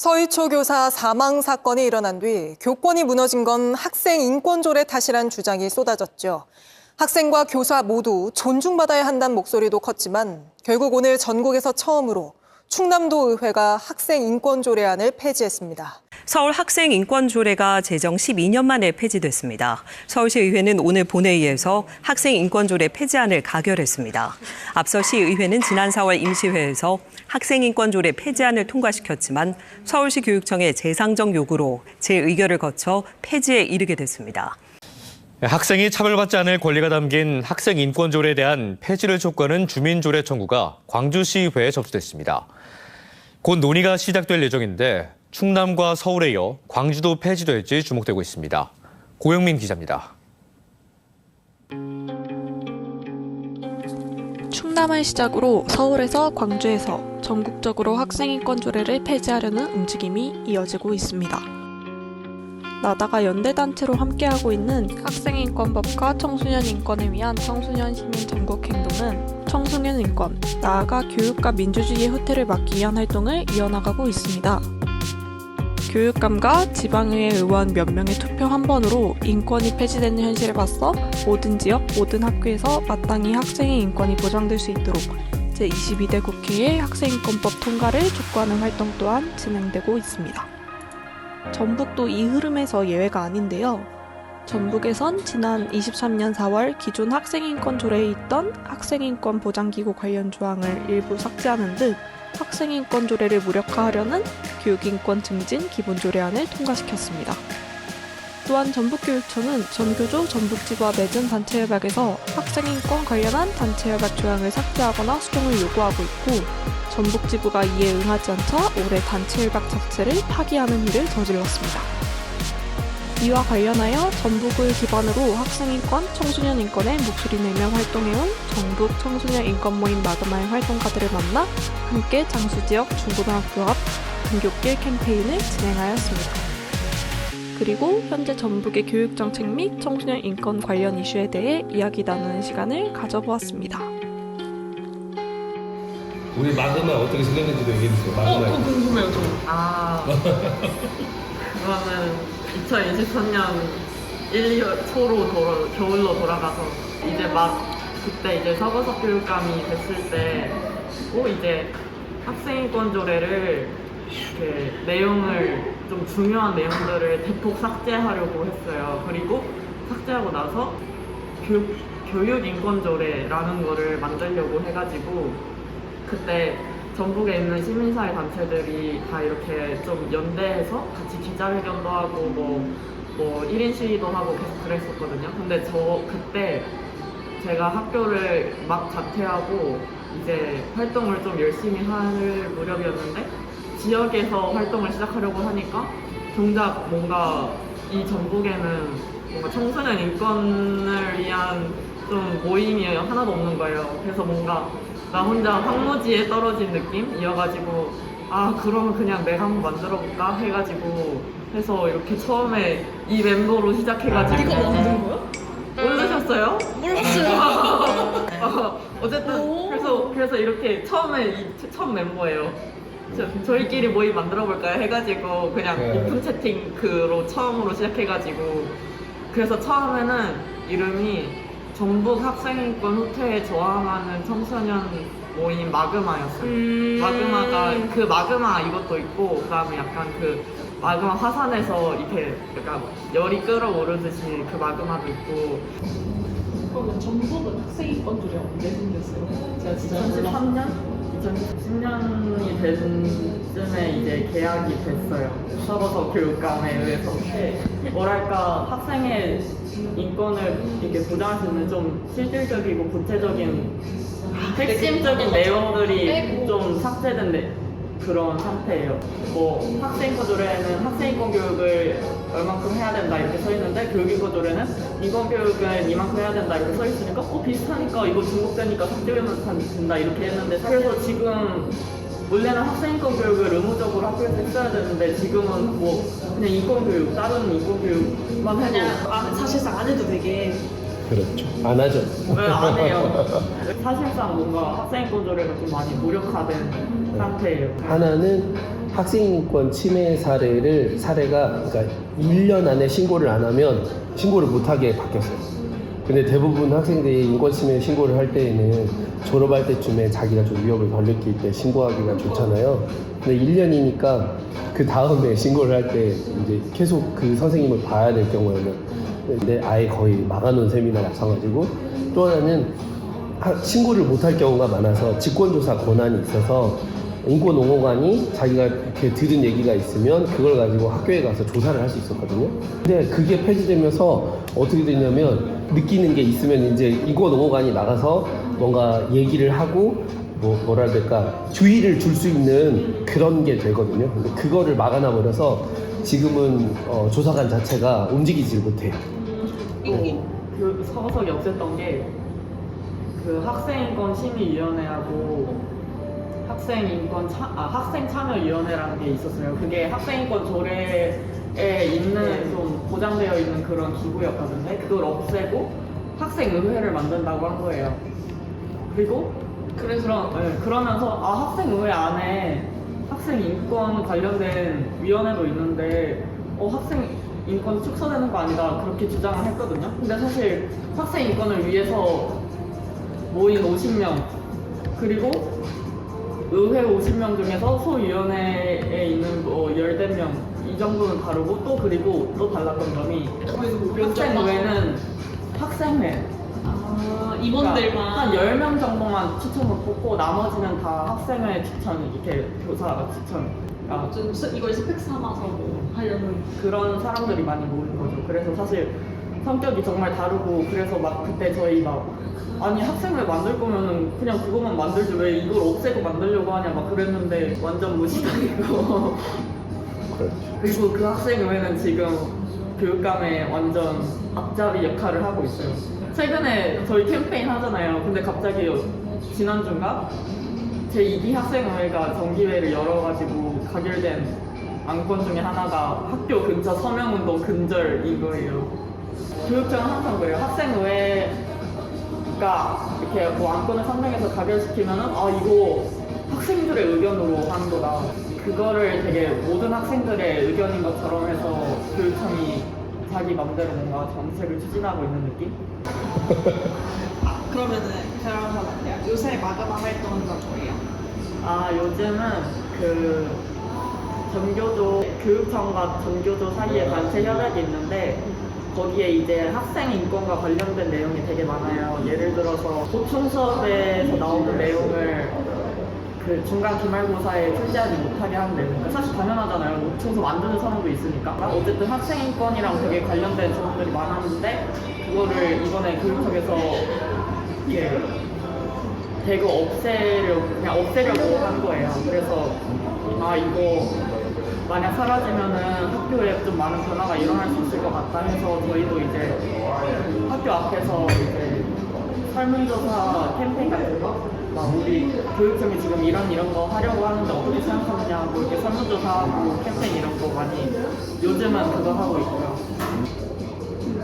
서희초 교사 사망 사건이 일어난 뒤 교권이 무너진 건 학생 인권조례 탓이란 주장이 쏟아졌죠. 학생과 교사 모두 존중받아야 한다는 목소리도 컸지만 결국 오늘 전국에서 처음으로 충남도 의회가 학생 인권조례안을 폐지했습니다. 서울 학생 인권조례가 제정 12년 만에 폐지됐습니다. 서울시 의회는 오늘 본회의에서 학생 인권조례 폐지안을 가결했습니다. 앞서 시의회는 지난 4월 임시회에서 학생 인권조례 폐지안을 통과시켰지만 서울시 교육청의 재상정 요구로 재의결을 거쳐 폐지에 이르게 됐습니다. 학생이 차별받지 않을 권리가 담긴 학생 인권조례에 대한 폐지를 촉구하는 주민조례 청구가 광주시의회에 접수됐습니다. 곧 논의가 시작될 예정인데 충남과 서울에 이어 광주도 폐지될지 주목되고 있습니다. 고영민 기자입니다. 충남을 시작으로 서울에서 광주에서 전국적으로 학생인권조례를 폐지하려는 움직임이 이어지고 있습니다. 나다가 연대단체로 함께하고 있는 학생인권법과 청소년인권을 위한 청소년 시민 전국행동은 청소년 인권, 나아가 교육과 민주주의의 후퇴를 막기 위한 활동을 이어나가고 있습니다. 교육감과 지방의회 의원 몇 명의 투표 한 번으로 인권이 폐지되는 현실에 맞서 모든 지역, 모든 학교에서 마땅히 학생의 인권이 보장될 수 있도록 제22대 국회의 학생인권법 통과를 촉구하는 활동 또한 진행되고 있습니다. 전북도 이 흐름에서 예외가 아닌데요. 전북에선 지난 23년 4월 기존 학생인권 조례에 있던 학생인권 보장기구 관련 조항을 일부 삭제하는 듯 학생인권 조례를 무력화하려는 교육인권 증진 기본조례안을 통과시켰습니다. 또한 전북교육청은 전교조 전북지부와 맺은 단체협약에서 학생인권 관련한 단체협약 조항을 삭제하거나 수정을 요구하고 있고 전북지부가 이에 응하지 않자 올해 단체협약 자체를 파기하는 일을 저질렀습니다. 이와 관련하여 전북을 기반으로 학생인권, 청소년인권에 목소리 내며 활동해온 전북 청소년 인권 모임 마그마의 활동가들을 만나 함께 장수지역 중고등학교 앞 등굣길 캠페인을 진행하였습니다. 그리고 현재 전북의 교육정책 및 청소년 인권 관련 이슈에 대해 이야기 나누는 시간을 가져보았습니다. 우리 마그마 어떻게 생겼는지도 얘기해주세요. 마그마. 궁금해요, 저. 그러면 2023년 1, 2월 초로 겨울로 돌아가서 이제 막 그때 이제 서거석 교육감이 됐을 때 이제 학생인권 조례를 이렇게 내용을 좀 중요한 내용들을 대폭 삭제하려고 했어요. 그리고 삭제하고 나서 교육인권조례라는 거를 만들려고 해가지고 그때 전북에 있는 시민사회 단체들이 다 이렇게 좀 연대해서 같이 기자회견도 하고 뭐 1인 시위도 하고 계속 그랬었거든요. 근데 그때 제가 학교를 막 자퇴하고 이제 활동을 좀 열심히 할 무렵이었는데 지역에서 활동을 시작하려고 하니까 정작 뭔가 이 전북에는 뭔가 청소년 인권을 위한 좀 모임이 하나도 없는 거예요. 그래서 뭔가 나 혼자 황무지에 떨어진 느낌이어가지고 그러면 그냥 내가 한번 만들어볼까 해가지고 해서 이렇게 처음에 이 멤버로 시작해가지고 이거 만든 거야? 모르셨어요? 몰랐어요. 어쨌든 그래서 이렇게 처음에 처음 멤버예요. 저희끼리 모임 만들어볼까요 해가지고 그냥 오픈 채팅으로 처음으로 시작해가지고 그래서 처음에는 이름이 전북 학생인권 후퇴에 저항하는 청소년 모임 마그마였어요. 마그마가 그 마그마 이것도 있고 그다음에 약간 그 마그마 화산에서 이렇게 약간 열이 끓어오르듯이 그 마그마도 있고. 그럼 전북은 학생인권 조례 언제 생겼어요? 제가 진짜 2013년? 2010년이 된 쯤에 이제 계약이 됐어요. 서거석 교육감에 의해서. 뭐랄까 학생의 인권을 이렇게 보장할 수 있는 좀 실질적이고 구체적인 핵심적인 내용들이 좀 삭제된 그런 상태예요. 뭐 학생인권 조례에는 학생인권 교육을 얼만큼 해야 된다 이렇게 써 있는데 교육인권 조례는 인권 교육은 이만큼 해야 된다 이렇게 써 있으니까 비슷하니까 이거 중복되니까 삭제하면 된다 이렇게 했는데 그래서 지금 원래는 학생인권 교육을 의무적으로 학교에서 했어야 되는데 지금은 뭐 그냥 인권 교육 다른 인권 교육만 해도 사실상 안 해도 되게 그렇죠. 안 하죠. 왜 안 해요? 사실상 뭔가 학생인권 조례가 좀 많이 무력화된 상태예요. 하나는 학생인권 침해 사례가 그러니까 1년 안에 신고를 안 하면 신고를 못하게 바뀌었어요. 근데 대부분 학생들이 인권 침해 신고를 할 때에는 졸업할 때쯤에 자기가 좀 위협을 덜 느낄 때 신고하기가 좋잖아요. 근데 1년이니까 그 다음에 신고를 할 때 이제 계속 그 선생님을 봐야 될 경우에는 근데 아예 거의 막아놓은 셈이나 마찬가지고, 또 하나는 신고를 못할 경우가 많아서 직권조사 권한이 있어서 인권옹호관이 자기가 이렇게 들은 얘기가 있으면 그걸 가지고 학교에 가서 조사를 할 수 있었거든요. 근데 그게 폐지되면서 어떻게 되냐면 느끼는 게 있으면 이제 인권옹호관이 나가서 뭔가 얘기를 하고 뭐라 해야 될까, 주의를 줄 수 있는 그런 게 되거든요. 근데 그거를 막아놔 버려서 지금은 조사관 자체가 움직이질 못해요. 그 서석이 없앴던 게 그 학생인권 심의위원회하고 학생 참여위원회라는 게 있었어요. 그게 학생인권 조례에 있는 좀 보장되어 있는 그런 기구였거든요. 그걸 없애고 학생의회를 만든다고 한 거예요. 그리고 그러면서 학생의회 안에 학생인권 관련된 위원회도 있는데 학생 인권이 축소되는 거 아니다, 그렇게 주장을 했거든요. 근데 사실 학생 인권을 위해서 모인 50명 그리고 의회 50명 중에서 소위원회에 있는 10명 이 정도는 다르고, 또 그리고 또 달랐던 점이 학생의회는 학생회 임원들만 한 10명 정도만 추천을 뽑고 나머지는 다 학생회 추천, 이렇게 교사 추천, 좀 이걸 스펙 삼아서 뭐 하려는 그런 사람들이 많이 모이는 거죠. 그래서 사실 성격이 정말 다르고, 그래서 막 그때 저희 아니 학생회 만들 거면은 그냥 그것만 만들지 왜 이걸 없애고 만들려고 하냐 막 그랬는데 완전 무시당했고 그리고 그 학생회는 지금 교육감의 완전 앞잡이 역할을 하고 있어요. 최근에 저희 캠페인 하잖아요. 근데 갑자기 지난주인가 제2기 학생회가 정기회를 열어가지고 가결된 안건 중에 하나가 학교 근처 서명운동 근절인 거예요. 교육청은 항상 그래요. 학생회가 이렇게 안건을 선정해서 가결시키면은 이거 학생들의 의견으로 하는 거다. 그거를 되게 모든 학생들의 의견인 것처럼 해서 교육청이 자기 맘대로 뭔가 정책을 추진하고 있는 느낌? 그러면은 요새 마그마 활동은 뭐예요? 요즘은 그 전교조, 교육청과 전교조 사이에 단체 협약이 있는데 거기에 이제 학생 인권과 관련된 내용이 되게 많아요. 예를 들어서 보충 수업에서 나오는 내용을 그 중간 기말고사에 출제하지 못하게 하는 내용. 사실 당연하잖아요. 보충서 만드는 사람도 있으니까. 어쨌든 학생 인권이랑 되게 관련된 조항들이 많았는데 그거를 이번에 교육청에서 이렇게 대거 없애려고 한 거예요. 그래서 이거 만약 사라지면은 학교에 좀 많은 변화가 일어날 수 있을 것 같다 해서 저희도 이제 학교 앞에서 이제 설문조사 캠페인 같은 거, 우리 교육청이 지금 이런 거 하려고 하는데 어떻게 생각하느냐고 이렇게 설문조사하고 캠페인 이런 거 많이 요즘은 그거 하고 있고요.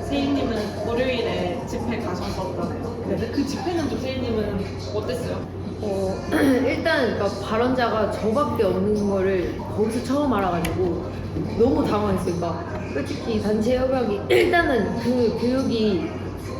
세희님은 월요일에 집회 가셨었잖아요. 근데 그 집회는 좀 세희님은 어땠어요? 일단 그러니까 발언자가 저밖에 없는 거를 거기서 처음 알아가지고 너무 당황했어요. 그러니까 솔직히 단체 협약이 일단은 그 교육이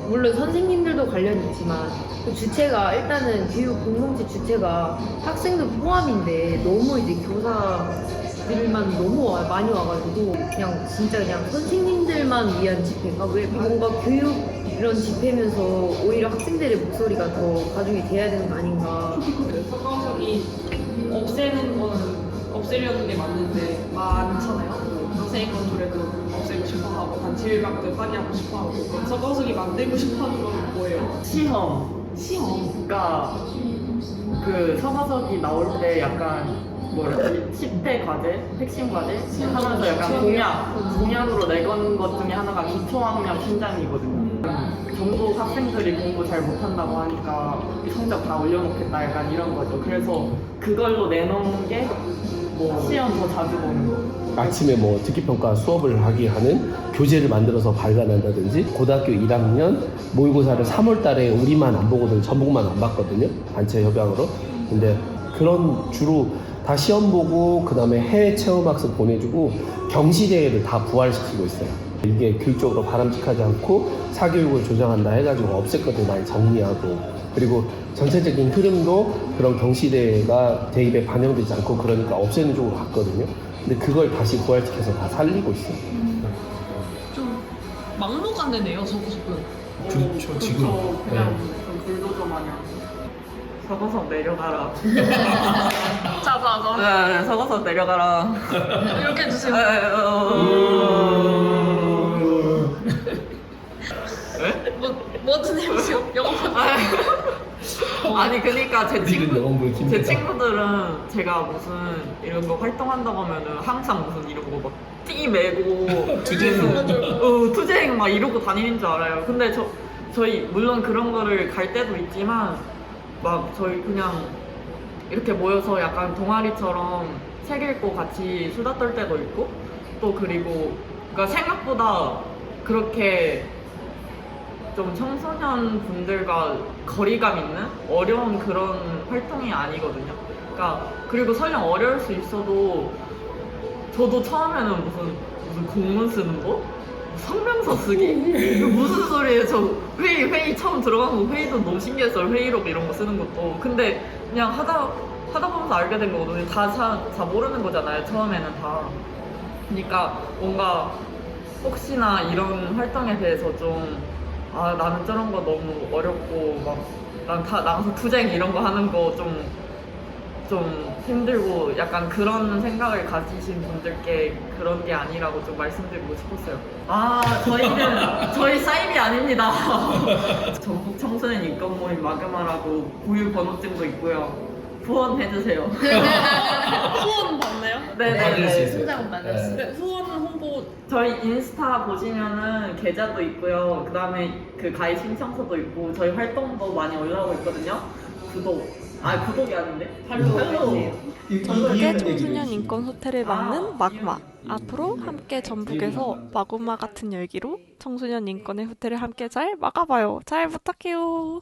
물론 선생님들도 관련이 있지만 그 주체가 일단은 교육 공동체 주체가 학생들 포함인데 너무 이제 교사들만 너무 많이 와가지고 그냥 진짜 그냥 선생님들만 위한 집회가 왜 뭔가 교육 이런 집회면서 오히려 학생들의 목소리가 더 가중이 돼야 되는 거 아닌가. 서가석이 없애는 거는 없애려는 게 맞는데 많잖아요. 학생인권 조례도 없애고 싶어하고 단체 협약도 파기하고 싶어하고 서가석이 만들고 싶어하는 건 뭐예요? 시험. 그러니까 그 서가석이 나올 때 약간 10대 과제, 핵심 과제 하면서 약간 공약으로 내건 것 중에 하나가 기초학력 신장이거든요. 전국 학생들이 공부 잘 못한다고 하니까 성적 다 올려놓겠다 약간 이런 거죠. 그래서 그걸로 내놓은 게 시험 더 자주 보는 거. 아침에 특기평가 수업을 하게 하는 교재를 만들어서 발간한다든지, 고등학교 1학년 모의고사를 3월 달에 우리만 안 보거든요. 전북만 안 봤거든요. 단체 협약으로. 근데 그런 주로 다 시험 보고 그다음에 해외 체험학습 보내주고 경시대회를 다 부활시키고 있어요. 이게 교육적으로 바람직하지 않고 사교육을 조장한다 해가지고 없앨 것들 많이 정리하고, 그리고 전체적인 흐름도 그런 경시대회가 대입에 반영되지 않고 그러니까 없애는 쪽으로 갔거든요. 근데 그걸 다시 부활시켜서 다 살리고 있어요. 좀 막무가내네요, 서구석은. 그렇죠, 지금. 그렇죠. 그냥 좀 불도저 마냥 서거석 내려가라. 자자자. 네, 서거석 내려가라. 이렇게 해주세요. 뭐든 해보세요. 영어. 아니 그러니까 제 제 친구들은 제가 무슨 이런 거 활동한다고 하면은 항상 무슨 이런 거 막 띠 매고 투쟁 막 이러고 다니는 줄 알아요. 근데 저희 물론 그런 거를 갈 때도 있지만 막 저희 그냥 이렇게 모여서 약간 동아리처럼 책 읽고 같이 수다 떨 때도 있고, 또 그리고 그러니까 생각보다 그렇게 좀 청소년 분들과 거리감 있는 어려운 그런 활동이 아니거든요. 그러니까 그리고 설령 어려울 수 있어도 저도 처음에는 무슨 공문 쓰는 거? 성명서 쓰기? 이거 무슨 소리예요? 저 회의 처음 들어간 거 회의도 너무 신기했어요. 회의록 이런 거 쓰는 것도. 근데 그냥 하다 보면서 알게 된 거거든요. 다 모르는 거잖아요. 처음에는 다. 그러니까 뭔가 혹시나 이런 활동에 대해서 좀 나는 저런 거 너무 어렵고 막 난 다 나가서 투쟁 이런 거 하는 거 좀 힘들고 약간 그런 생각을 가지신 분들께 그런 게 아니라고 좀 말씀드리고 싶었어요. 저희 사입이 아닙니다. 전북 청소년 인권 모임 마그마라고 고유 번호증도 있고요. 후원해주세요. 후원 받나요? 네네. 순장 받았어요. 네, 후원 홍보. 저희 인스타 보시면은 계좌도 있고요. 그 다음에 그 가입 신청서도 있고 저희 활동도 많이 올라오고 있거든요. 구독이 아닌데? 팔로우. 전북의 청소년 인권 호텔을 막는 마구마. 앞으로 함께 전북에서 마구마 같은 열기로 청소년 인권의 호텔을 함께 잘 막아봐요. 잘 부탁해요.